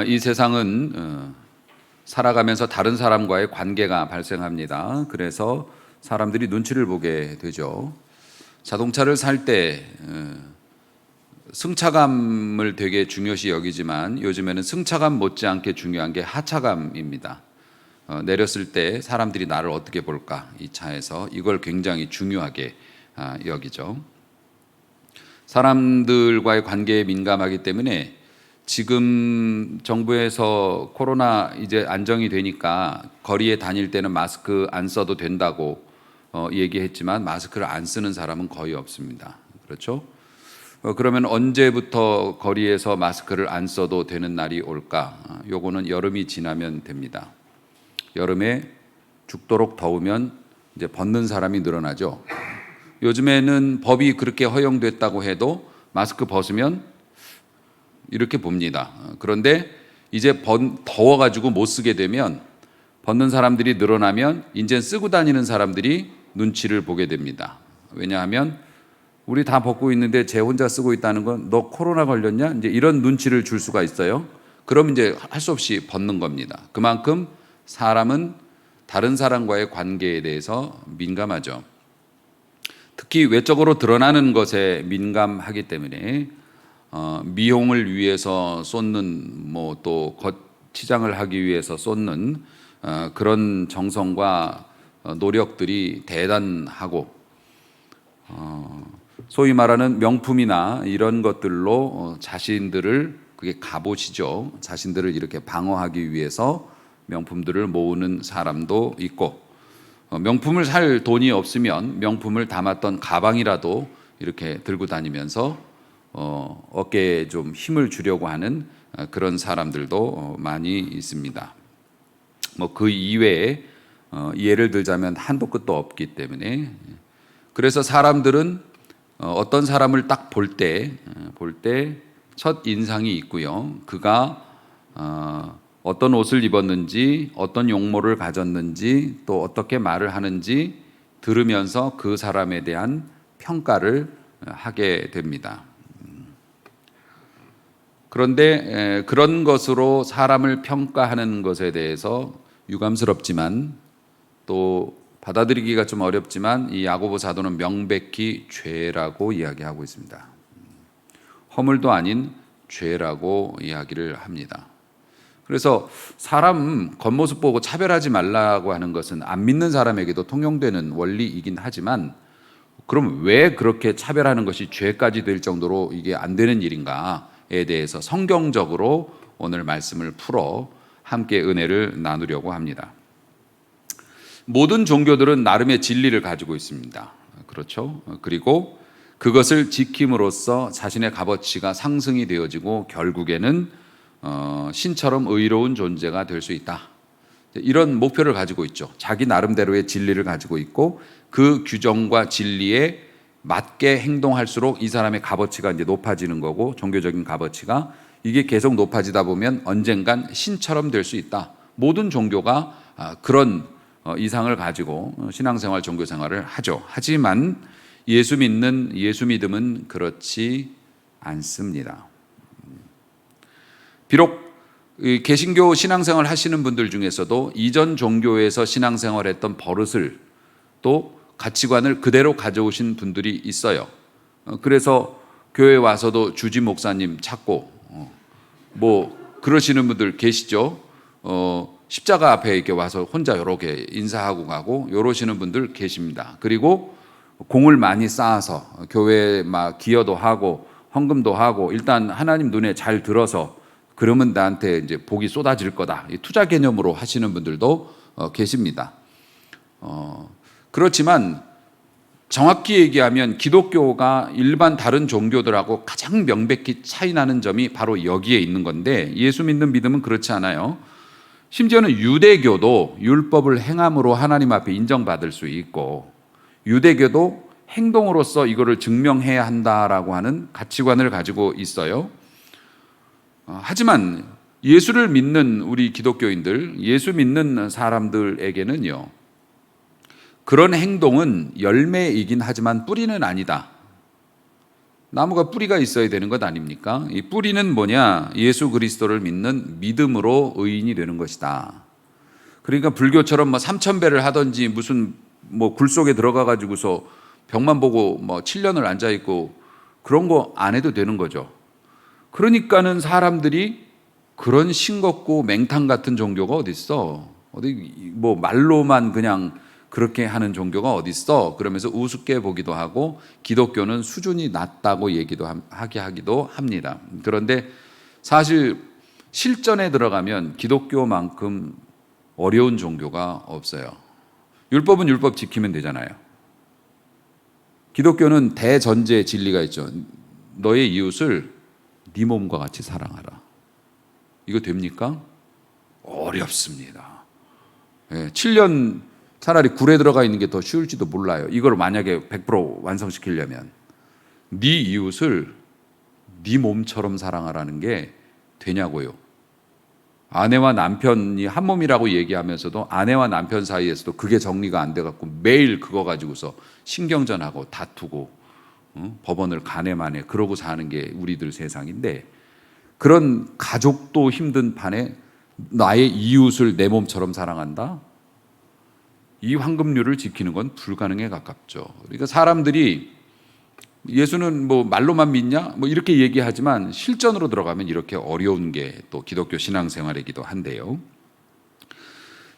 이 세상은 살아가면서 다른 사람과의 관계가 발생합니다. 그래서 사람들이 눈치를 보게 되죠. 자동차를 살 때 승차감을 되게 중요시 여기지만 요즘에는 승차감 못지않게 중요한 게 하차감입니다. 내렸을 때 사람들이 나를 어떻게 볼까, 이 차에서 이걸 굉장히 중요하게 여기죠. 사람들과의 관계에 민감하기 때문에 지금 정부에서 코로나 이제 안정이 되니까 거리에 다닐 때는 마스크 안 써도 된다고 얘기했지만 마스크를 안 쓰는 사람은 거의 없습니다. 그렇죠? 그러면 언제부터 거리에서 마스크를 안 써도 되는 날이 올까? 요거는 여름이 지나면 됩니다. 여름에 죽도록 더우면 이제 벗는 사람이 늘어나죠. 요즘에는 법이 그렇게 허용됐다고 해도 마스크 벗으면 이렇게 봅니다. 그런데 이제 더워가지고 못 쓰게 되면 벗는 사람들이 늘어나면 이제 쓰고 다니는 사람들이 눈치를 보게 됩니다. 왜냐하면 우리 다 벗고 있는데 쟤 혼자 쓰고 있다는 건 너 코로나 걸렸냐? 이제 이런 눈치를 줄 수가 있어요. 그럼 이제 할 수 없이 벗는 겁니다. 그만큼 사람은 다른 사람과의 관계에 대해서 민감하죠. 특히 외적으로 드러나는 것에 민감하기 때문에 미용을 위해서 쏟는 또 치장을 하기 위해서 쏟는 그런 정성과 노력들이 대단하고 소위 말하는 명품이나 이런 것들로 자신들을, 그게 갑옷이죠. 자신들을 이렇게 방어하기 위해서 명품들을 모으는 사람도 있고, 명품을 살 돈이 없으면 명품을 담았던 가방이라도 이렇게 들고 다니면서 어깨에 좀 힘을 주려고 하는 그런 사람들도 많이 있습니다. 그 이외에 예를 들자면 한도 끝도 없기 때문에, 그래서 사람들은 어떤 사람을 딱 볼 때 첫 인상이 있고요. 그가 어떤 옷을 입었는지, 어떤 용모를 가졌는지, 또 어떻게 말을 하는지 들으면서 그 사람에 대한 평가를 하게 됩니다. 그런데 그런 것으로 사람을 평가하는 것에 대해서 유감스럽지만 또 받아들이기가 좀 어렵지만 이 야고보 사도는 명백히 죄라고 이야기하고 있습니다. 허물도 아닌 죄라고 이야기를 합니다. 그래서 사람 겉모습 보고 차별하지 말라고 하는 것은 안 믿는 사람에게도 통용되는 원리이긴 하지만, 그럼 왜 그렇게 차별하는 것이 죄까지 될 정도로 이게 안 되는 일인가에 대해서 성경적으로 오늘 말씀을 풀어 함께 은혜를 나누려고 합니다. 모든 종교들은 나름의 진리를 가지고 있습니다. 그렇죠? 그리고 그것을 지킴으로써 자신의 값어치가 상승이 되어지고 결국에는 신처럼 의로운 존재가 될 수 있다. 이런 목표를 가지고 있죠. 자기 나름대로의 진리를 가지고 있고 그 규정과 진리에 맞게 행동할수록 이 사람의 값어치가 이제 높아지는 거고, 종교적인 값어치가 이게 계속 높아지다 보면 언젠간 신처럼 될 수 있다. 모든 종교가 그런 이상을 가지고 신앙생활, 종교생활을 하죠. 하지만 예수 믿음은 그렇지 않습니다. 비록 개신교 신앙생활 하시는 분들 중에서도 이전 종교에서 신앙생활했던 버릇을 또 가치관을 그대로 가져오신 분들이 있어요. 그래서 교회 와서도 주지 목사님 찾고 그러시는 분들 계시죠. 십자가 앞에 이렇게 와서 혼자 이렇게 인사하고 가고 이러시는 분들 계십니다. 그리고 공을 많이 쌓아서 교회에 막 기여도 하고 헌금도 하고 일단 하나님 눈에 잘 들어서 그러면 나한테 이제 복이 쏟아질 거다, 투자 개념으로 하시는 분들도 계십니다. 그렇지만 정확히 얘기하면 기독교가 일반 다른 종교들하고 가장 명백히 차이 나는 점이 바로 여기에 있는 건데, 예수 믿는 믿음은 그렇지 않아요. 심지어는 유대교도 율법을 행함으로 하나님 앞에 인정받을 수 있고, 유대교도 행동으로서 이거를 증명해야 한다라고 하는 가치관을 가지고 있어요. 하지만 예수를 믿는 우리 기독교인들, 예수 믿는 사람들에게는요, 그런 행동은 열매이긴 하지만 뿌리는 아니다. 나무가 뿌리가 있어야 되는 것 아닙니까? 이 뿌리는 뭐냐? 예수 그리스도를 믿는 믿음으로 의인이 되는 것이다. 그러니까 불교처럼 뭐 3,000배를 하든지 무슨 뭐 굴 속에 들어가 가지고서 벽만 보고 뭐 7년을 앉아 있고 그런 거 안 해도 되는 거죠. 그러니까는 사람들이 그런 싱겁고 맹탕 같은 종교가 어디 있어? 어디 뭐 말로만 그냥 그렇게 하는 종교가 어디 있어? 그러면서 우습게 보기도 하고 기독교는 수준이 낮다고 하기도 합니다. 그런데 사실 실전에 들어가면 기독교만큼 어려운 종교가 없어요. 율법은 율법 지키면 되잖아요. 기독교는 대전제 진리가 있죠. 너의 이웃을 네 몸과 같이 사랑하라. 이거 됩니까? 어렵습니다. 7년 차라리 굴에 들어가 있는 게 더 쉬울지도 몰라요. 이걸 만약에 100% 완성시키려면 네 이웃을 네 몸처럼 사랑하라는 게 되냐고요. 아내와 남편이 한 몸이라고 얘기하면서도 아내와 남편 사이에서도 그게 정리가 안 돼갖고 매일 그거 가지고서 신경전하고 다투고 법원을 가네 마네 그러고 사는 게 우리들 세상인데, 그런 가족도 힘든 판에 나의 이웃을 내 몸처럼 사랑한다? 이 황금률을 지키는 건 불가능에 가깝죠. 그러니까 사람들이 예수는 뭐 말로만 믿냐? 뭐 이렇게 얘기하지만 실전으로 들어가면 이렇게 어려운 게 또 기독교 신앙생활이기도 한데요.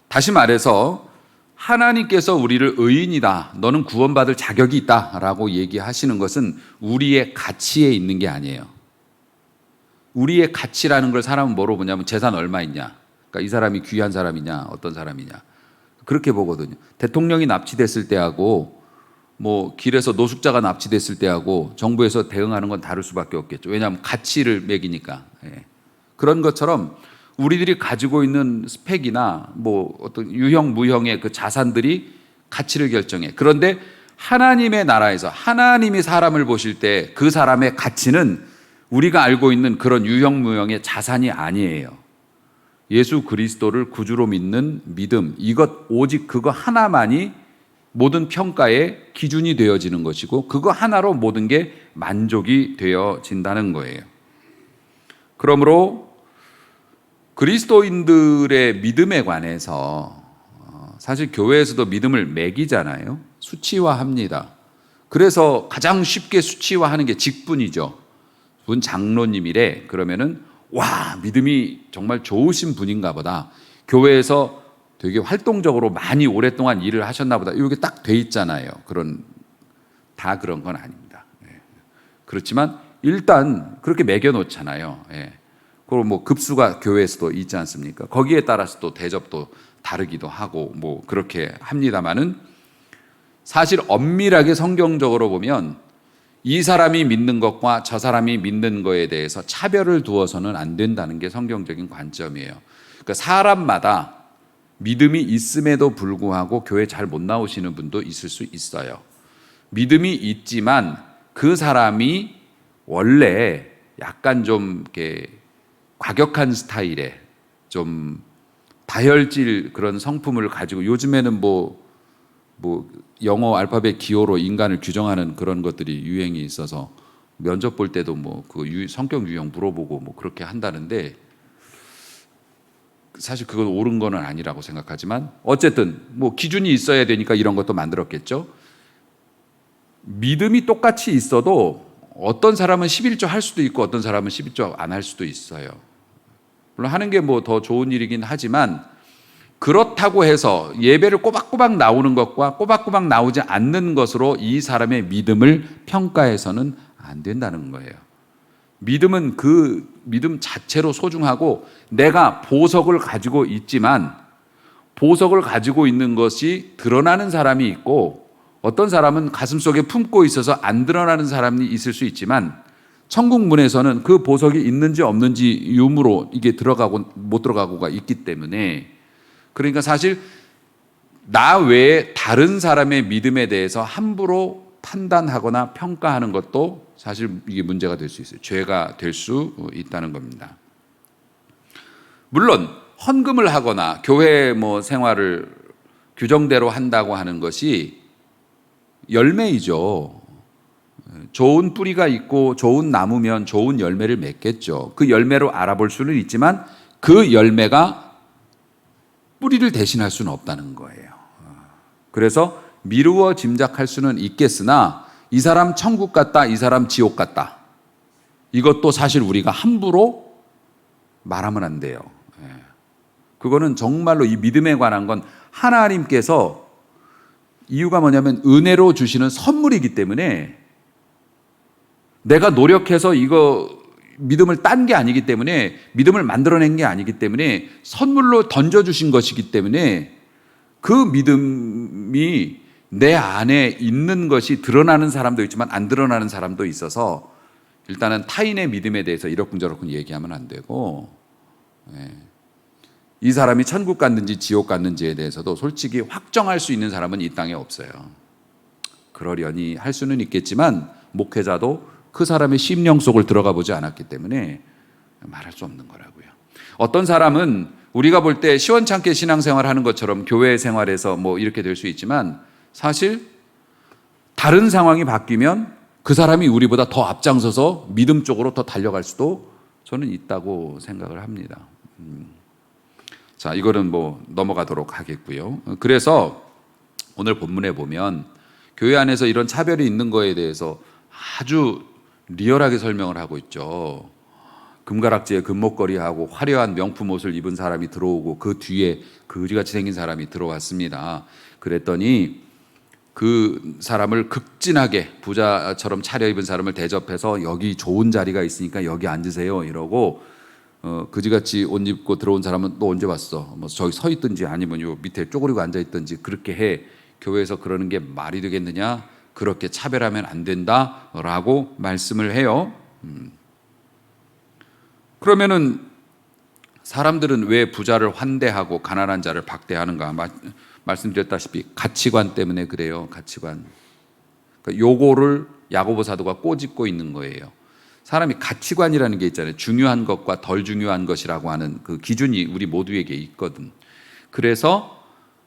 다시 말해서 하나님께서 우리를 의인이다, 너는 구원받을 자격이 있다라고 얘기하시는 것은 우리의 가치에 있는 게 아니에요. 우리의 가치라는 걸 사람은 뭐로 보냐면 재산 얼마 있냐, 그러니까 이 사람이 귀한 사람이냐 어떤 사람이냐 그렇게 보거든요. 대통령이 납치됐을 때하고 뭐 길에서 노숙자가 납치됐을 때하고 정부에서 대응하는 건 다를 수밖에 없겠죠. 왜냐하면 가치를 매기니까. 그런 것처럼 우리들이 가지고 있는 스펙이나 뭐 어떤 유형 무형의 그 자산들이 가치를 결정해. 그런데 하나님의 나라에서 하나님이 사람을 보실 때 그 사람의 가치는 우리가 알고 있는 그런 유형 무형의 자산이 아니에요. 예수 그리스도를 구주로 믿는 믿음, 이것 오직 그거 하나만이 모든 평가의 기준이 되어지는 것이고 그거 하나로 모든 게 만족이 되어진다는 거예요. 그러므로 그리스도인들의 믿음에 관해서 사실 교회에서도 믿음을 매기잖아요. 수치화합니다. 그래서 가장 쉽게 수치화하는 게 직분이죠. 분 장로님이래. 그러면은 와, 믿음이 정말 좋으신 분인가 보다. 교회에서 되게 활동적으로 많이 오랫동안 일을 하셨나 보다. 이게 딱 돼 있잖아요. 다 그런 건 아닙니다. 그렇지만 일단 그렇게 매겨놓잖아요. 그리고 뭐 급수가 교회에서도 있지 않습니까? 거기에 따라서 또 대접도 다르기도 하고 뭐 그렇게 합니다만은 사실 엄밀하게 성경적으로 보면 이 사람이 믿는 것과 저 사람이 믿는 거에 대해서 차별을 두어서는 안 된다는 게 성경적인 관점이에요. 그러니까 사람마다 믿음이 있음에도 불구하고 교회 잘 못 나오시는 분도 있을 수 있어요. 믿음이 있지만 그 사람이 원래 약간 좀 이렇게 과격한 스타일의 좀 다혈질 그런 성품을 가지고, 요즘에는 뭐 영어 알파벳 기호로 인간을 규정하는 그런 것들이 유행이 있어서 면접 볼 때도 뭐 그 성격 유형 물어보고 뭐 그렇게 한다는데, 사실 그건 옳은 거는 아니라고 생각하지만 어쨌든 뭐 기준이 있어야 되니까 이런 것도 만들었겠죠. 믿음이 똑같이 있어도 어떤 사람은 11조 할 수도 있고 어떤 사람은 11조 안 할 수도 있어요. 물론 하는 게 뭐 더 좋은 일이긴 하지만 그렇다고 해서 예배를 꼬박꼬박 나오는 것과 꼬박꼬박 나오지 않는 것으로 이 사람의 믿음을 평가해서는 안 된다는 거예요. 믿음은 그 믿음 자체로 소중하고, 내가 보석을 가지고 있지만 보석을 가지고 있는 것이 드러나는 사람이 있고 어떤 사람은 가슴속에 품고 있어서 안 드러나는 사람이 있을 수 있지만, 천국 문에서는 그 보석이 있는지 없는지 유무로 이게 들어가고 못 들어가고가 있기 때문에, 그러니까 사실 나 외에 다른 사람의 믿음에 대해서 함부로 판단하거나 평가하는 것도 사실 이게 문제가 될 수 있어요. 죄가 될 수 있다는 겁니다. 물론 헌금을 하거나 교회 뭐 생활을 규정대로 한다고 하는 것이 열매이죠. 좋은 뿌리가 있고 좋은 나무면 좋은 열매를 맺겠죠. 그 열매로 알아볼 수는 있지만 그 열매가 뿌리를 대신할 수는 없다는 거예요. 그래서 미루어 짐작할 수는 있겠으나 이 사람 천국 갔다, 이 사람 지옥 갔다. 이것도 사실 우리가 함부로 말하면 안 돼요. 그거는 정말로 이 믿음에 관한 건 하나님께서 이유가 뭐냐면 은혜로 주시는 선물이기 때문에 내가 노력해서 이거 믿음을 딴 게 아니기 때문에 믿음을 만들어낸 게 아니기 때문에 선물로 던져주신 것이기 때문에 그 믿음이 내 안에 있는 것이 드러나는 사람도 있지만 안 드러나는 사람도 있어서 일단은 타인의 믿음에 대해서 이러쿵저러쿵 얘기하면 안 되고 이 사람이 천국 갔는지 지옥 갔는지에 대해서도 솔직히 확정할 수 있는 사람은 이 땅에 없어요. 그러려니 할 수는 있겠지만 목회자도 그 사람의 심령 속을 들어가 보지 않았기 때문에 말할 수 없는 거라고요. 어떤 사람은 우리가 볼 때 시원찮게 신앙생활 하는 것처럼 교회 생활에서 뭐 이렇게 될 수 있지만 사실 다른 상황이 바뀌면 그 사람이 우리보다 더 앞장서서 믿음 쪽으로 더 달려갈 수도 저는 있다고 생각을 합니다. 자, 이거는 뭐 넘어가도록 하겠고요. 그래서 오늘 본문에 보면 교회 안에서 이런 차별이 있는 거에 대해서 아주 리얼하게 설명을 하고 있죠. 금가락지에 금목걸이하고 화려한 명품 옷을 입은 사람이 들어오고 그 뒤에 그지같이 생긴 사람이 들어왔습니다. 그랬더니 그 사람을 극진하게 부자처럼 차려입은 사람을 대접해서 여기 좋은 자리가 있으니까 여기 앉으세요 이러고 그지같이 옷 입고 들어온 사람은 또 언제 왔어? 뭐 저기 서 있든지 아니면 요 밑에 쪼그리고 앉아 있든지 그렇게 해. 교회에서 그러는 게 말이 되겠느냐? 그렇게 차별하면 안 된다라고 말씀을 해요. 그러면은 사람들은 왜 부자를 환대하고 가난한 자를 박대하는가? 말씀드렸다시피 가치관 때문에 그래요. 가치관. 그러니까 요거를 야고보 사도가 꼬집고 있는 거예요. 사람이 가치관이라는 게 있잖아요. 중요한 것과 덜 중요한 것이라고 하는 그 기준이 우리 모두에게 있거든. 그래서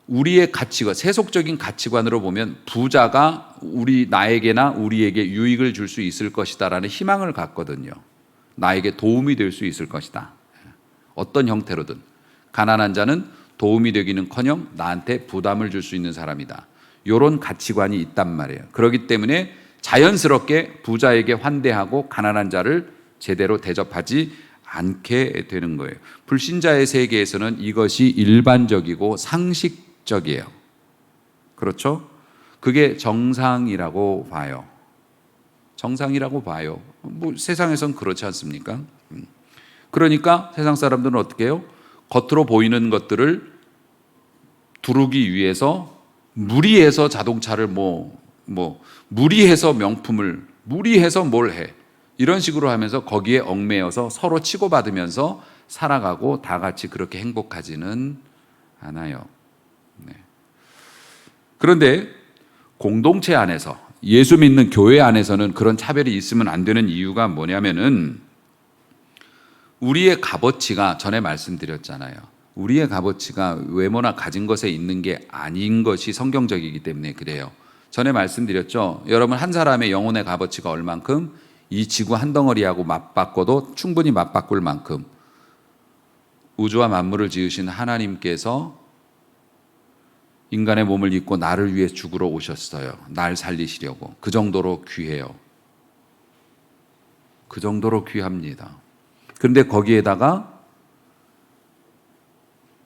우리의 가치관, 세속적인 가치관으로 보면 부자가 나에게나 우리에게 유익을 줄 수 있을 것이다라는 희망을 갖거든요. 나에게 도움이 될 수 있을 것이다. 어떤 형태로든. 가난한 자는 도움이 되기는커녕 나한테 부담을 줄 수 있는 사람이다. 이런 가치관이 있단 말이에요. 그렇기 때문에 자연스럽게 부자에게 환대하고 가난한 자를 제대로 대접하지 않게 되는 거예요. 불신자의 세계에서는 이것이 일반적이고 상식적이에요. 그렇죠? 그게 정상이라고 봐요. 정상이라고 봐요. 뭐 세상에선 그렇지 않습니까? 그러니까 세상 사람들은 어떻게 해요? 겉으로 보이는 것들을 두르기 위해서 무리해서 자동차를 무리해서 명품을 무리해서 뭘 해. 이런 식으로 하면서 거기에 얽매여서 서로 치고받으면서 살아가고 다 같이 그렇게 행복하지는 않아요. 네. 그런데 공동체 안에서 예수 믿는 교회 안에서는 그런 차별이 있으면 안 되는 이유가 뭐냐면은 우리의 값어치가 전에 말씀드렸잖아요. 우리의 값어치가 외모나 가진 것에 있는 게 아닌 것이 성경적이기 때문에 그래요. 전에 말씀드렸죠. 여러분 한 사람의 영혼의 값어치가 얼만큼 이 지구 한 덩어리하고 맞바꿔도 충분히 맞바꿀 만큼 우주와 만물을 지으신 하나님께서 인간의 몸을 입고 나를 위해 죽으러 오셨어요. 날 살리시려고. 그 정도로 귀해요. 그 정도로 귀합니다. 그런데 거기에다가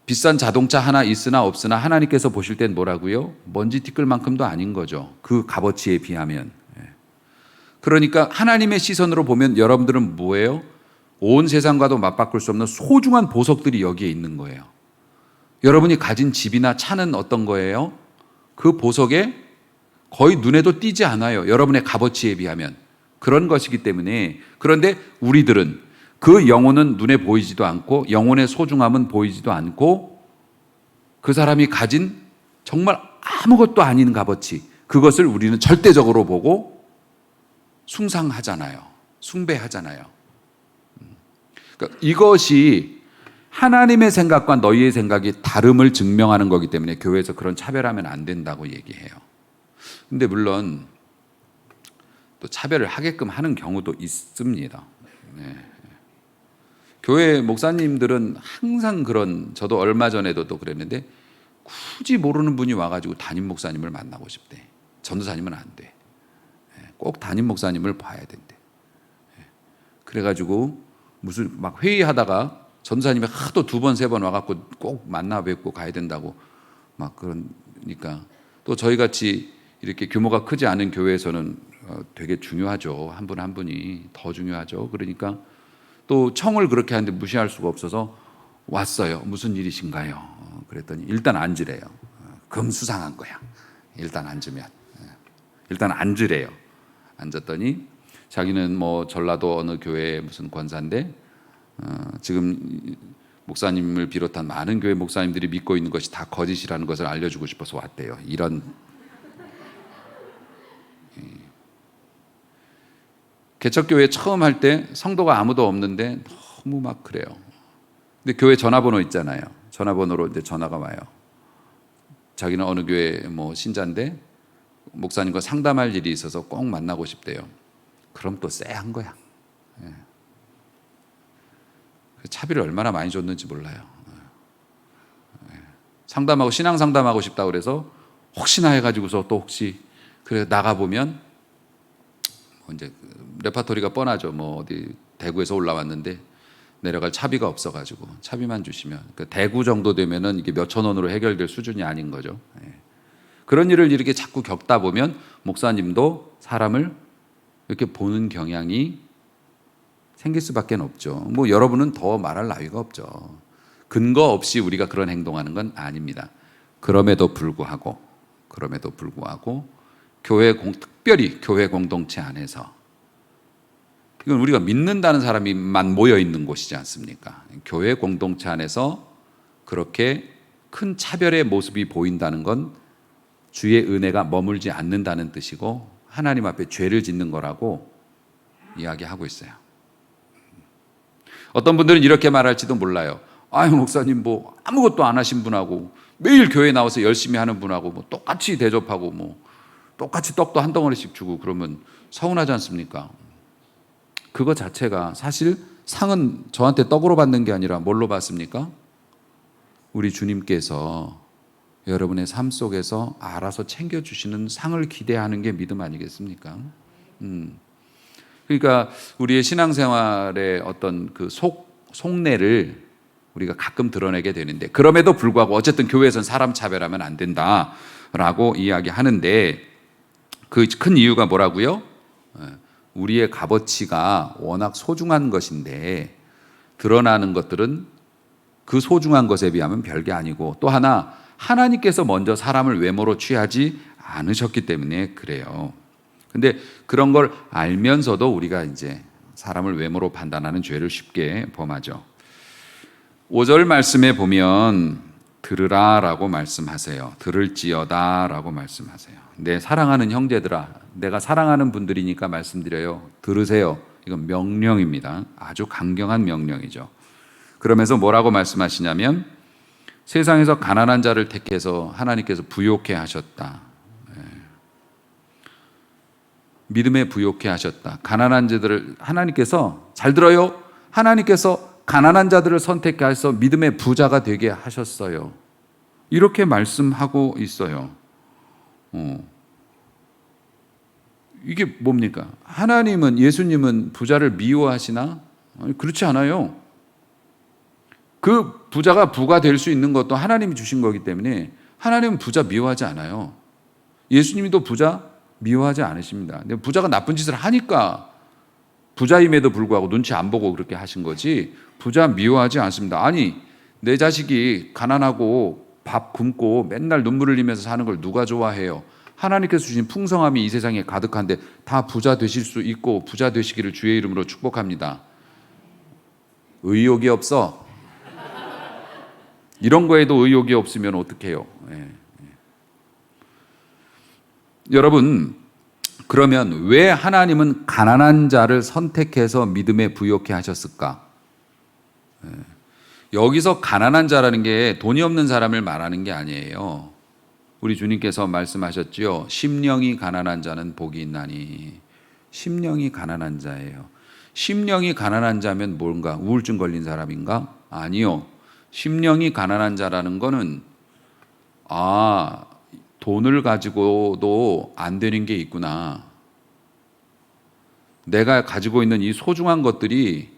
비싼 자동차 하나 있으나 없으나 하나님께서 보실 땐 뭐라고요? 먼지 티끌만큼도 아닌 거죠. 그 값어치에 비하면. 그러니까 하나님의 시선으로 보면 여러분들은 뭐예요? 온 세상과도 맞바꿀 수 없는 소중한 보석들이 여기에 있는 거예요. 여러분이 가진 집이나 차는 어떤 거예요? 그 보석에 거의 눈에도 띄지 않아요. 여러분의 값어치에 비하면. 그런 것이기 때문에. 그런데 우리들은 그 영혼은 눈에 보이지도 않고 영혼의 소중함은 보이지도 않고 그 사람이 가진 정말 아무것도 아닌 값어치, 그것을 우리는 절대적으로 보고 숭상하잖아요. 숭배하잖아요. 그러니까 이것이 하나님의 생각과 너희의 생각이 다름을 증명하는 거기 때문에 교회에서 그런 차별하면 안 된다고 얘기해요. 근데 물론 또 차별을 하게끔 하는 경우도 있습니다. 네. 교회 목사님들은 항상 그런, 저도 얼마 전에도 또 그랬는데 굳이 모르는 분이 와가지고 담임 목사님을 만나고 싶대. 전도사님은 안 돼. 꼭 담임 목사님을 봐야 된대. 그래가지고 무슨 막 회의하다가 전도사님이 하도 2번, 3번 와갖고 꼭 만나 뵙고 가야 된다고 막 그러니까, 또 저희 같이 이렇게 규모가 크지 않은 교회에서는 되게 중요하죠. 한 분 한 분이 더 중요하죠. 그러니까 또 청을 그렇게 하는데 무시할 수가 없어서 왔어요. 무슨 일이신가요? 그랬더니 일단 앉으래요. 금수상한 거야. 일단 앉으면. 일단 앉으래요. 앉았더니 자기는 뭐 전라도 어느 교회 무슨 권사인데 지금 목사님을 비롯한 많은 교회 목사님들이 믿고 있는 것이 다 거짓이라는 것을 알려주고 싶어서 왔대요. 이런 개척교회 처음 할 때 성도가 아무도 없는데 너무 막 그래요. 근데 교회 전화번호 있잖아요. 전화번호로 이제 전화가 와요. 자기는 어느 교회 뭐 신자인데 목사님과 상담할 일이 있어서 꼭 만나고 싶대요. 그럼 또 쎄한 거야. 차비를 얼마나 많이 줬는지 몰라요. 상담하고 신앙 상담하고 싶다고 그래서 혹시나 해가지고서 또 혹시 그래 나가 보면 뭐 이제 레파토리가 뻔하죠. 뭐 어디 대구에서 올라왔는데 내려갈 차비가 없어가지고 차비만 주시면, 그 대구 정도 되면은 이게 몇천 원으로 해결될 수준이 아닌 거죠. 그런 일을 이렇게 자꾸 겪다 보면 목사님도 사람을 이렇게 보는 경향이 생길 수밖에 없죠. 뭐 여러분은 더 말할 나위가 없죠. 근거 없이 우리가 그런 행동하는 건 아닙니다. 그럼에도 불구하고 특별히 교회 공동체 안에서, 이건 우리가 믿는다는 사람이만 모여 있는 곳이지 않습니까? 교회 공동체 안에서 그렇게 큰 차별의 모습이 보인다는 건 주의 은혜가 머물지 않는다는 뜻이고 하나님 앞에 죄를 짓는 거라고 이야기하고 있어요. 어떤 분들은 이렇게 말할지도 몰라요. 아유, 목사님 뭐 아무것도 안 하신 분하고 매일 교회 나와서 열심히 하는 분하고 뭐 똑같이 대접하고 뭐 똑같이 떡도 한 덩어리씩 주고 그러면 서운하지 않습니까? 그거 자체가 사실 상은 저한테 떡으로 받는 게 아니라 뭘로 받습니까? 우리 주님께서 여러분의 삶 속에서 알아서 챙겨주시는 상을 기대하는 게 믿음 아니겠습니까? 그러니까 우리의 신앙생활의 어떤 그 속내를 우리가 가끔 드러내게 되는데, 그럼에도 불구하고 어쨌든 교회에서는 사람 차별하면 안 된다라고 이야기하는데, 그 큰 이유가 뭐라고요? 우리의 값어치가 워낙 소중한 것인데 드러나는 것들은 그 소중한 것에 비하면 별게 아니고, 또 하나 하나님께서 먼저 사람을 외모로 취하지 않으셨기 때문에 그래요. 근데 그런 걸 알면서도 우리가 이제 사람을 외모로 판단하는 죄를 쉽게 범하죠. 5절 말씀에 보면 들으라라고 말씀하세요. 들을지어다라고 말씀하세요. 내 사랑하는 형제들아, 내가 사랑하는 분들이니까 말씀드려요. 들으세요. 이건 명령입니다. 아주 강경한 명령이죠. 그러면서 뭐라고 말씀하시냐면 세상에서 가난한 자를 택해서 하나님께서 부욕해 하셨다. 믿음에 부욕해 하셨다. 가난한 자들을 하나님께서, 잘 들어요, 하나님께서 가난한 자들을 선택해서 믿음의 부자가 되게 하셨어요. 이렇게 말씀하고 있어요. 이게 뭡니까? 하나님은, 예수님은 부자를 미워하시나? 아니, 그렇지 않아요. 그 부자가 부가 될 수 있는 것도 하나님이 주신 거기 때문에 하나님은 부자 미워하지 않아요. 예수님도 부자 미워하지 않으십니다. 근데 부자가 나쁜 짓을 하니까 부자임에도 불구하고 눈치 안 보고 그렇게 하신 거지 부자 미워하지 않습니다. 아니, 내 자식이 가난하고 밥 굶고 맨날 눈물 흘리면서 사는 걸 누가 좋아해요? 하나님께서 주신 풍성함이 이 세상에 가득한데 다 부자 되실 수 있고 부자 되시기를 주의 이름으로 축복합니다. 의욕이 없어. 이런 거에도 의욕이 없으면 어떡해요? 여러분, 그러면 왜 하나님은 가난한 자를 선택해서 믿음에 부욕해 하셨을까? 여기서 가난한 자라는 게 돈이 없는 사람을 말하는 게 아니에요. 우리 주님께서 말씀하셨지요. 심령이 가난한 자는 복이 있나니. 심령이 가난한 자예요. 심령이 가난한 자면 뭔가? 우울증 걸린 사람인가? 아니요. 심령이 가난한 자라는 거는 돈을 가지고도 안 되는 게 있구나. 내가 가지고 있는 이 소중한 것들이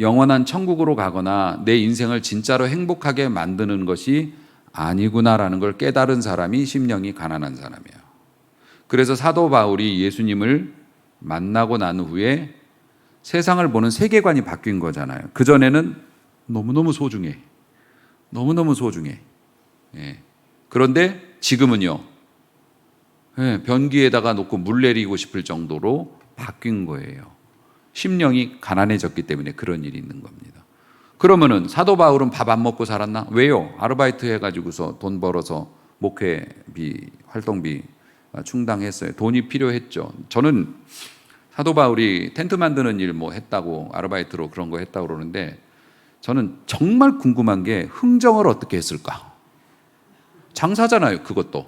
영원한 천국으로 가거나 내 인생을 진짜로 행복하게 만드는 것이 아니구나라는 걸 깨달은 사람이 심령이 가난한 사람이에요. 그래서 사도 바울이 예수님을 만나고 난 후에 세상을 보는 세계관이 바뀐 거잖아요. 그전에는 너무너무 소중해. 너무너무 소중해. 예. 그런데 지금은요, 변기에다가 놓고 물 내리고 싶을 정도로 바뀐 거예요. 심령이 가난해졌기 때문에 그런 일이 있는 겁니다. 그러면은 사도 바울은 밥 안 먹고 살았나? 왜요? 아르바이트 해가지고서 돈 벌어서 목회비, 활동비 충당했어요. 돈이 필요했죠. 저는 사도 바울이 텐트 만드는 일 뭐 했다고, 아르바이트로 그런 거 했다고 그러는데, 저는 정말 궁금한 게 흥정을 어떻게 했을까? 장사잖아요, 그것도.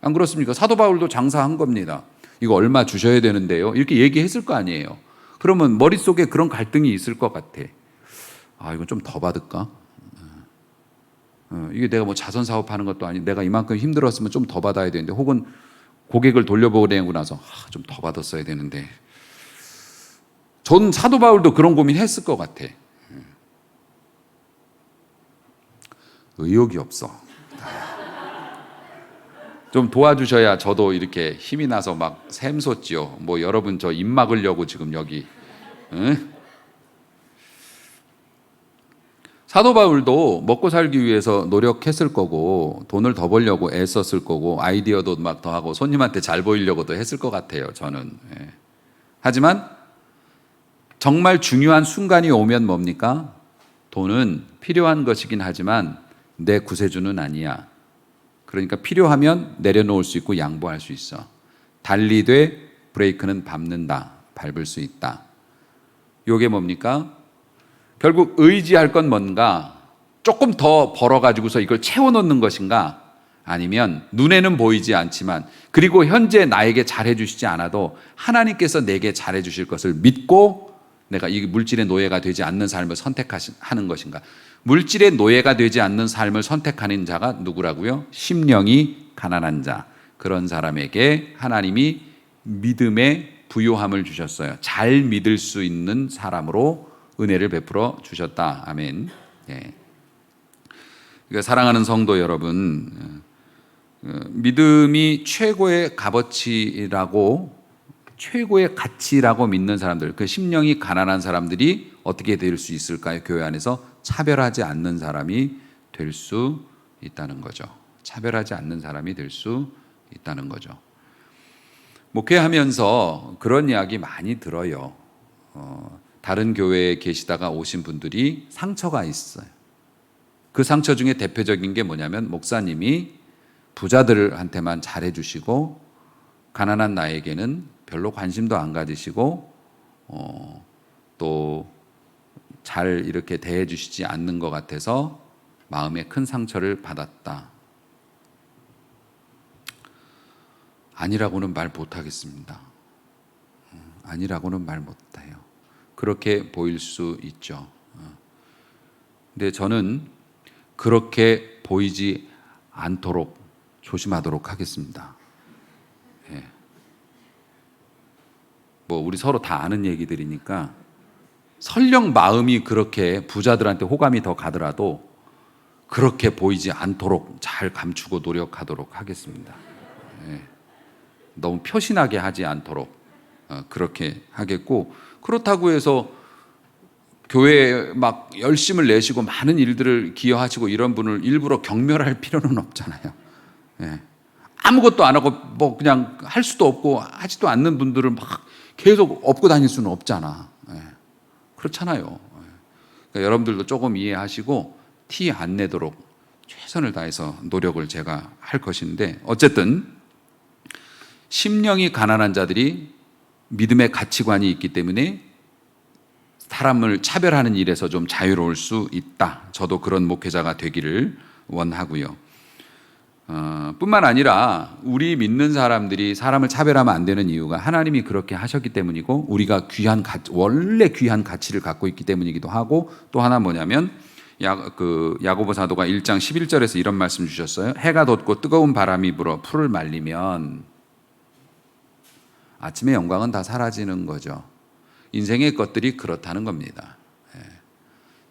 안 그렇습니까? 사도 바울도 장사한 겁니다. 이거 얼마 주셔야 되는데요, 이렇게 얘기했을 거 아니에요. 그러면 머릿속에 그런 갈등이 있을 것 같아. 이건 좀 더 받을까? 이게 내가 뭐 자선 사업하는 것도 아니, 내가 이만큼 힘들었으면 좀 더 받아야 되는데, 혹은 고객을 돌려보내고 나서 좀 더 받았어야 되는데. 전 사도 바울도 그런 고민했을 것 같아. 의욕이 없어. 좀 도와주셔야 저도 이렇게 힘이 나서 막 샘솟지요. 뭐 여러분 저 입 막으려고 지금 여기. 사도 바울도 먹고 살기 위해서 노력했을 거고, 돈을 더 벌려고 애썼을 거고, 아이디어도 막 더 하고, 손님한테 잘 보이려고도 했을 것 같아요, 저는. 하지만 정말 중요한 순간이 오면 뭡니까? 돈은 필요한 것이긴 하지만 내 구세주는 아니야. 그러니까 필요하면 내려놓을 수 있고 양보할 수 있어. 달리되 브레이크는 밟을 수 있다. 이게 뭡니까? 결국 의지할 건 뭔가? 조금 더 벌어가지고서 이걸 채워놓는 것인가? 아니면 눈에는 보이지 않지만, 그리고 현재 나에게 잘해주시지 않아도 하나님께서 내게 잘해주실 것을 믿고 내가 이 물질의 노예가 되지 않는 삶을 선택하는 것인가? 물질의 노예가 되지 않는 삶을 선택하는 자가 누구라고요? 심령이 가난한 자. 그런 사람에게 하나님이 믿음의 부요함을 주셨어요. 잘 믿을 수 있는 사람으로 은혜를 베풀어 주셨다. 아멘. 그러니까 사랑하는 성도 여러분, 믿음이 최고의 값어치라고, 최고의 가치라고 믿는 사람들, 그 심령이 가난한 사람들이 어떻게 될 수 있을까요? 교회 안에서 차별하지 않는 사람이 될 수 있다는 거죠. 차별하지 않는 사람이 될 수 있다는 거죠. 목회하면서 그런 이야기 많이 들어요. 다른 교회에 계시다가 오신 분들이 상처가 있어요. 그 상처 중에 대표적인 게 뭐냐면, 목사님이 부자들한테만 잘해주시고 가난한 나에게는 별로 관심도 안 가지시고 또 잘 이렇게 대해주시지 않는 것 같아서 마음에 큰 상처를 받았다. 아니라고는 말 못하겠습니다. 아니라고는 말 못해요. 그렇게 보일 수 있죠. 근데 저는 그렇게 보이지 않도록 조심하도록 하겠습니다. 뭐 우리 서로 다 아는 얘기들이니까, 설령 마음이 그렇게 부자들한테 호감이 더 가더라도 그렇게 보이지 않도록 잘 감추고 노력하도록 하겠습니다. 너무 표신하게 하지 않도록 그렇게 하겠고, 그렇다고 해서 교회에 막 열심을 내시고 많은 일들을 기여하시고 이런 분을 일부러 경멸할 필요는 없잖아요. 아무것도 안 하고 뭐 그냥 할 수도 없고 하지도 않는 분들을 막 계속 업고 다닐 수는 없잖아. 그렇잖아요. 그러니까 여러분들도 조금 이해하시고 티 안 내도록 최선을 다해서 노력을 제가 할 것인데, 어쨌든 심령이 가난한 자들이 믿음의 가치관이 있기 때문에 사람을 차별하는 일에서 좀 자유로울 수 있다. 저도 그런 목회자가 되기를 원하고요. 뿐만 아니라 우리 믿는 사람들이 사람을 차별하면 안 되는 이유가 하나님이 그렇게 하셨기 때문이고 우리가 원래 귀한 가치를 갖고 있기 때문이기도 하고, 또 하나 뭐냐면 야고보 사도가 1장 11절에서 이런 말씀 주셨어요. 해가 돋고 뜨거운 바람이 불어 풀을 말리면 아침의 영광은 다 사라지는 거죠. 인생의 것들이 그렇다는 겁니다.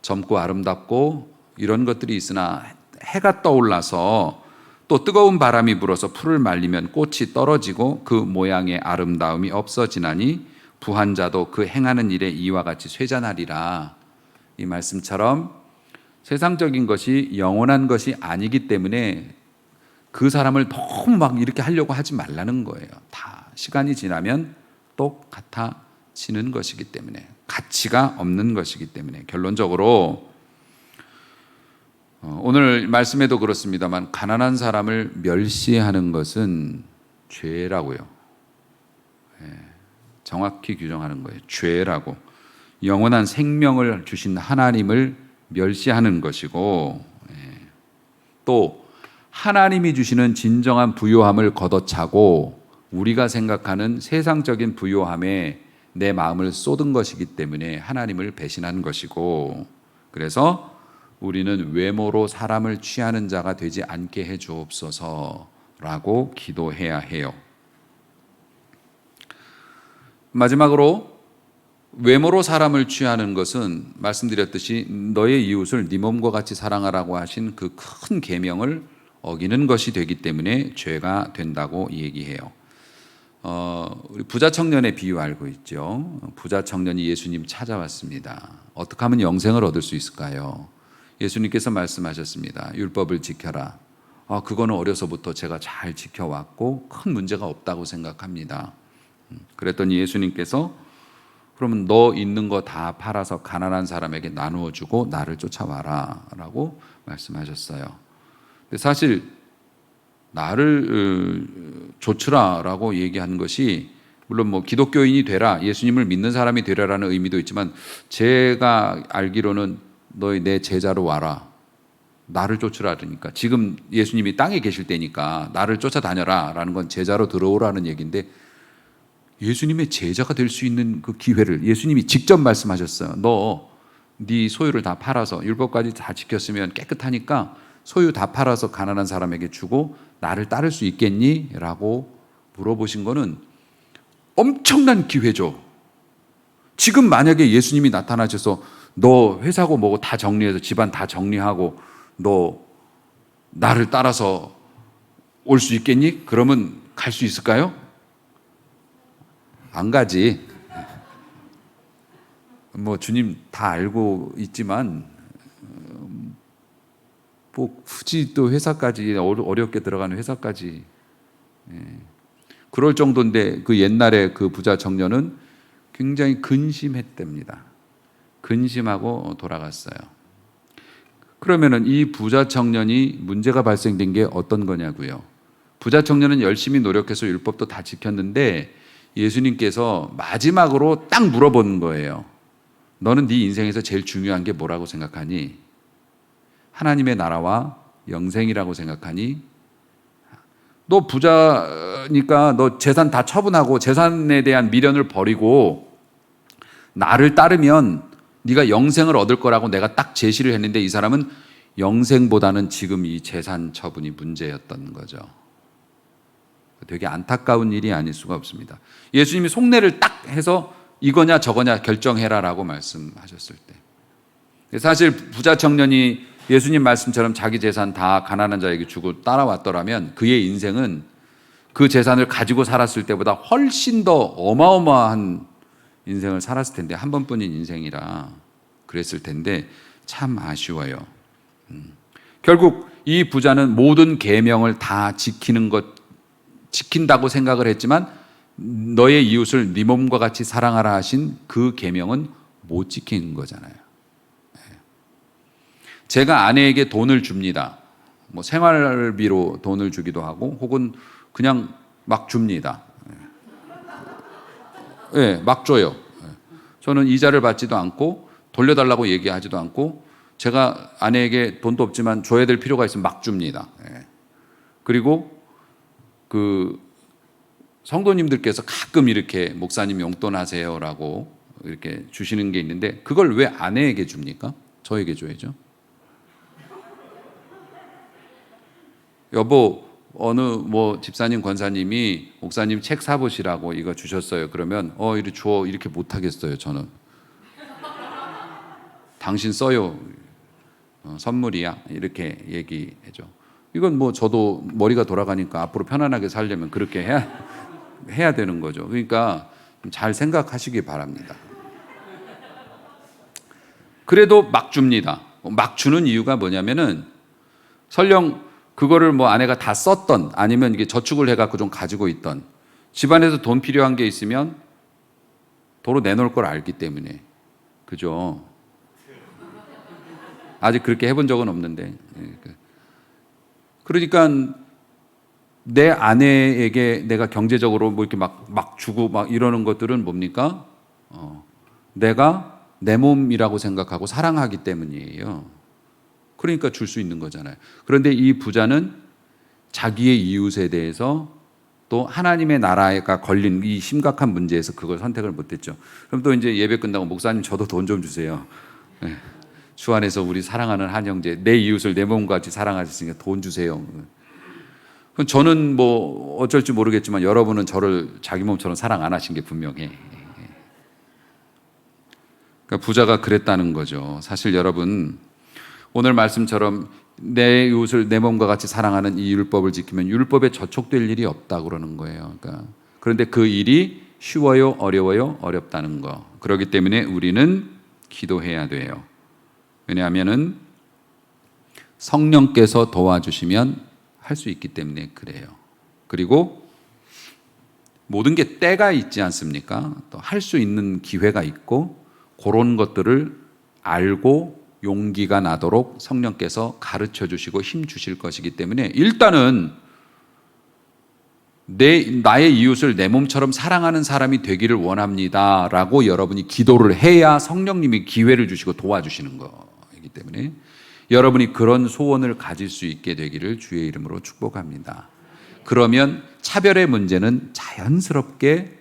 젊고 아름답고 이런 것들이 있으나 해가 떠올라서 또 뜨거운 바람이 불어서 풀을 말리면 꽃이 떨어지고 그 모양의 아름다움이 없어지나니 부한 자도 그 행하는 일에 이와 같이 쇠잔하리라. 이 말씀처럼 세상적인 것이 영원한 것이 아니기 때문에 그 사람을 너무 막 이렇게 하려고 하지 말라는 거예요. 다 시간이 지나면 똑같아지는 것이기 때문에, 가치가 없는 것이기 때문에. 결론적으로 오늘 말씀에도 그렇습니다만 가난한 사람을 멸시하는 것은 죄라고요. 정확히 규정하는 거예요. 죄라고. 영원한 생명을 주신 하나님을 멸시하는 것이고, 또 하나님이 주시는 진정한 부요함을 걷어차고 우리가 생각하는 세상적인 부요함에 내 마음을 쏟은 것이기 때문에 하나님을 배신한 것이고, 그래서 우리는 외모로 사람을 취하는 자가 되지 않게 해 주옵소서라고 기도해야 해요. 마지막으로 외모로 사람을 취하는 것은 말씀드렸듯이 너의 이웃을 네 몸과 같이 사랑하라고 하신 그 큰 계명을 어기는 것이 되기 때문에 죄가 된다고 얘기해요. 우리 부자 청년의 비유 알고 있죠? 부자 청년이 예수님 찾아왔습니다. 어떻게 하면 영생을 얻을 수 있을까요? 예수님께서 말씀하셨습니다. 율법을 지켜라. 그거는 어려서부터 제가 잘 지켜왔고 큰 문제가 없다고 생각합니다. 그랬더니 예수님께서 그러면 너 있는 거 다 팔아서 가난한 사람에게 나누어 주고 나를 쫓아와라 라고 말씀하셨어요. 근데 사실 나를 좇으라 라고 얘기하는 것이 물론 뭐 기독교인이 되라, 예수님을 믿는 사람이 되라라는 의미도 있지만 제가 알기로는 너희 내 제자로 와라, 나를 쫓으라 그러니까 지금 예수님이 땅에 계실 때니까 나를 쫓아다녀라 라는 건 제자로 들어오라는 얘기인데, 예수님의 제자가 될 수 있는 그 기회를 예수님이 직접 말씀하셨어요. 너 네 소유를 다 팔아서, 율법까지 다 지켰으면 깨끗하니까 소유 다 팔아서 가난한 사람에게 주고 나를 따를 수 있겠니? 라고 물어보신 거는 엄청난 기회죠. 지금 만약에 예수님이 나타나셔서 너 회사고 뭐고 다 정리해서 집안 다 정리하고 너 나를 따라서 올 수 있겠니? 그러면 갈 수 있을까요? 안 가지. 뭐 주님 다 알고 있지만 뭐 굳이 또 회사까지, 어렵게 들어가는 회사까지, 그럴 정도인데 그 옛날에 그 부자 청년은 굉장히 근심했답니다. 근심하고 돌아갔어요. 그러면은 이 부자 청년이 문제가 발생된 게 어떤 거냐고요. 부자 청년은 열심히 노력해서 율법도 다 지켰는데 예수님께서 마지막으로 딱 물어보는 거예요. 너는 네 인생에서 제일 중요한 게 뭐라고 생각하니? 하나님의 나라와 영생이라고 생각하니? 너 부자니까 너 재산 다 처분하고 재산에 대한 미련을 버리고 나를 따르면 네가 영생을 얻을 거라고 내가 딱 제시를 했는데, 이 사람은 영생보다는 지금 이 재산 처분이 문제였던 거죠. 되게 안타까운 일이 아닐 수가 없습니다. 예수님이 속내를 딱 해서 이거냐 저거냐 결정해라라고 말씀하셨을 때, 사실 부자 청년이 예수님 말씀처럼 자기 재산 다 가난한 자에게 주고 따라왔더라면 그의 인생은 그 재산을 가지고 살았을 때보다 훨씬 더 어마어마한 인생을 살았을 텐데, 한 번뿐인 인생이라 그랬을 텐데 참 아쉬워요. 결국 이 부자는 모든 계명을 다 지킨다고 생각을 했지만 너의 이웃을 네 몸과 같이 사랑하라 하신 그 계명은 못 지킨 거잖아요. 제가 아내에게 돈을 줍니다. 뭐 생활비로 돈을 주기도 하고 혹은 그냥 막 줍니다. 막 줘요. 저는 이자를 받지도 않고 돌려달라고 얘기하지도 않고 제가 아내에게 돈도 없지만 줘야 될 필요가 있으면 막 줍니다. 그리고 그 성도님들께서 가끔 이렇게 목사님 용돈 하세요라고 이렇게 주시는 게 있는데 그걸 왜 아내에게 줍니까? 저에게 줘야죠. 여보, 어느 뭐 집사님 권사님이 목사님 책 사보시라고 이거 주셨어요. 그러면 이리 줘 이렇게 못 하겠어요. 저는 당신 써요. 선물이야 이렇게 얘기해줘. 이건 뭐 저도 머리가 돌아가니까 앞으로 편안하게 살려면 그렇게 해야 되는 거죠. 그러니까 잘 생각하시기 바랍니다. 그래도 막 줍니다. 막 주는 이유가 뭐냐면은 설령 그거를 뭐 아내가 다 썼던 아니면 이게 저축을 해갖고 좀 가지고 있던 집안에서 돈 필요한 게 있으면 도로 내놓을 걸 알기 때문에. 그죠? 아직 그렇게 해본 적은 없는데. 그러니까 내 아내에게 내가 경제적으로 뭐 이렇게 막 주고 막 이러는 것들은 뭡니까? 내가 내 몸이라고 생각하고 사랑하기 때문이에요. 그러니까 줄 수 있는 거잖아요. 그런데 이 부자는 자기의 이웃에 대해서 또 하나님의 나라가 걸린 이 심각한 문제에서 그걸 선택을 못했죠. 그럼 또 이제 예배 끝나고 목사님 저도 돈 좀 주세요. 네. 주 안에서 우리 사랑하는 한 형제, 내 이웃을 내 몸과 같이 사랑하셨으니까 돈 주세요. 저는 뭐 어쩔 줄 모르겠지만 여러분은 저를 자기 몸처럼 사랑 안 하신 게 분명해. 그러니까 부자가 그랬다는 거죠. 사실 여러분 오늘 말씀처럼 내 이웃을 내 몸과 같이 사랑하는 이 율법을 지키면 율법에 저촉될 일이 없다 그러는 거예요. 그러니까 그런데 그 일이 쉬워요, 어려워요, 어렵다는 거. 그렇기 때문에 우리는 기도해야 돼요. 왜냐하면은 성령께서 도와주시면 할 수 있기 때문에 그래요. 그리고 모든 게 때가 있지 않습니까? 또 할 수 있는 기회가 있고 그런 것들을 알고 용기가 나도록 성령께서 가르쳐 주시고 힘 주실 것이기 때문에 일단은 나의 이웃을 내 몸처럼 사랑하는 사람이 되기를 원합니다 라고 여러분이 기도를 해야 성령님이 기회를 주시고 도와주시는 거이기 때문에 여러분이 그런 소원을 가질 수 있게 되기를 주의 이름으로 축복합니다. 그러면 차별의 문제는 자연스럽게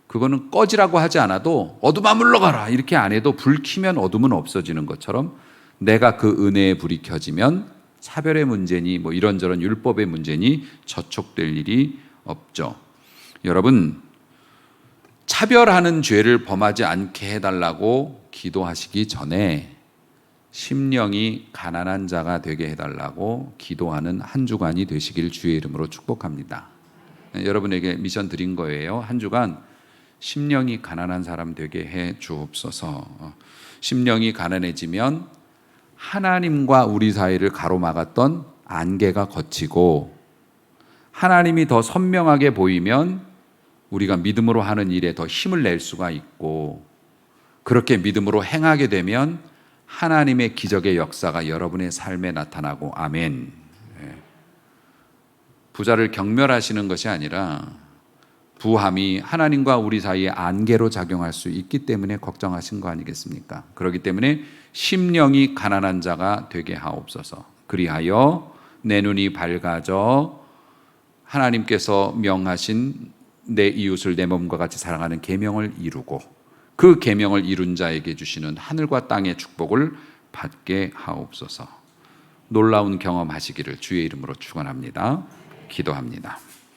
그거는 꺼지라고 하지 않아도 어둠아 물러가라 이렇게 안 해도 불 켜면 어둠은 없어지는 것처럼 내가 그 은혜의 불이 켜지면 차별의 문제니 뭐 이런저런 율법의 문제니 저촉될 일이 없죠. 여러분 차별하는 죄를 범하지 않게 해달라고 기도하시기 전에 심령이 가난한 자가 되게 해달라고 기도하는 한 주간이 되시길 주의 이름으로 축복합니다. 여러분에게 미션 드린 거예요. 한 주간 심령이 가난한 사람 되게 해 주옵소서. 심령이 가난해지면 하나님과 우리 사이를 가로막았던 안개가 걷히고 하나님이 더 선명하게 보이면 우리가 믿음으로 하는 일에 더 힘을 낼 수가 있고 그렇게 믿음으로 행하게 되면 하나님의 기적의 역사가 여러분의 삶에 나타나고 아멘. 부자를 경멸하시는 것이 아니라 부함이 하나님과 우리 사이에 안개로 작용할 수 있기 때문에 걱정하신 거 아니겠습니까? 그렇기 때문에 심령이 가난한 자가 되게 하옵소서. 그리하여 내 눈이 밝아져 하나님께서 명하신 내 이웃을 내 몸과 같이 사랑하는 계명을 이루고 그 계명을 이룬 자에게 주시는 하늘과 땅의 축복을 받게 하옵소서. 놀라운 경험하시기를 주의 이름으로 축원합니다. 기도합니다.